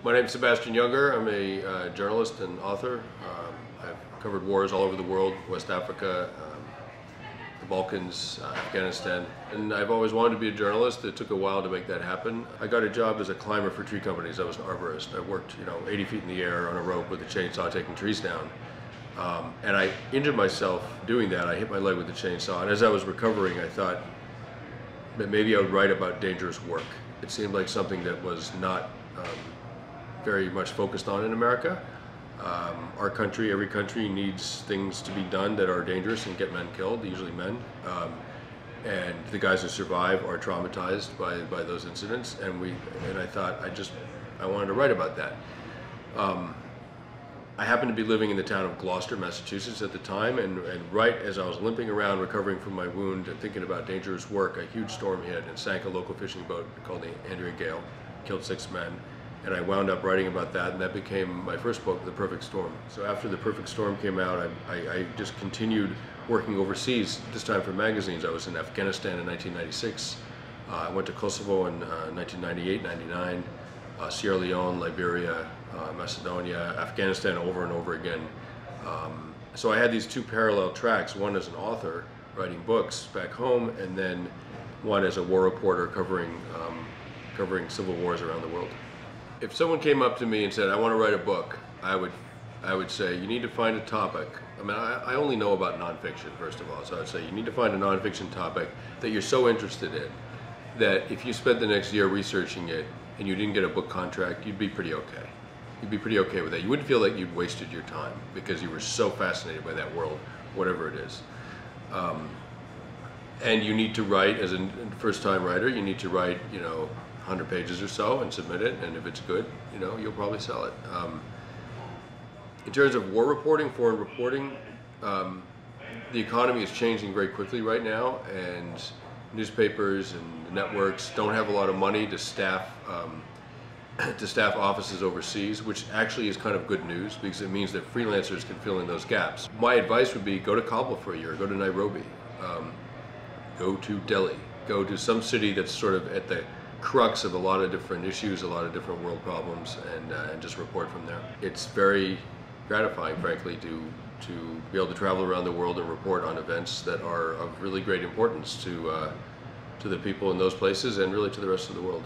My name is Sebastian Junger. I'm a journalist and author. I've covered wars all over the world, West Africa, the Balkans, Afghanistan, and I've always wanted to be a journalist. It took a while to make that happen. I got a job as a climber for tree companies. I was an arborist. I worked, 80 feet in the air on a rope with a chainsaw taking trees down. And I injured myself doing that. I hit my leg with the chainsaw, and as I was recovering, I thought that maybe I would write about dangerous work. It seemed like something that was not very much focused on in America. Our country, every country needs things to be done that are dangerous and get men killed, usually men. And the guys who survive are traumatized by those incidents. And I thought I wanted to write about that. I happened to be living in the town of Gloucester, Massachusetts at the time, and right as I was limping around recovering from my wound and thinking about dangerous work, a huge storm hit and sank a local fishing boat called the Andrea Gale, killed 6 men. And I wound up writing about that, and that became my first book, The Perfect Storm. So after The Perfect Storm came out, I just continued working overseas, this time for magazines. I was in Afghanistan in 1996. I went to Kosovo in 1998, 99, Sierra Leone, Liberia, Macedonia, Afghanistan over and over again. So I had these 2 parallel tracks, one as an author, writing books back home, and then one as a war reporter covering civil wars around the world. If someone came up to me and said, I want to write a book, I would say, you need to find a topic. I mean, I only know about nonfiction, first of all, so I'd say you need to find a nonfiction topic that you're so interested in that if you spent the next year researching it and you didn't get a book contract, you'd be pretty okay. You'd be pretty okay with that. You wouldn't feel like you'd wasted your time because you were so fascinated by that world, whatever it is. And you need to write, as a first-time writer, you need to write, 100 pages or so and submit it, and if it's good, you'll probably sell it. In terms of war reporting, foreign reporting, the economy is changing very quickly right now, and newspapers and networks don't have a lot of money to staff offices overseas, which actually is kind of good news because it means that freelancers can fill in those gaps. My advice would be go to Kabul for a year, go to Nairobi, go to Delhi, go to some city that's sort of at the crux of a lot of different issues, a lot of different world problems, and just report from there. It's very gratifying, frankly, to be able to travel around the world and report on events that are of really great importance to the people in those places and really to the rest of the world.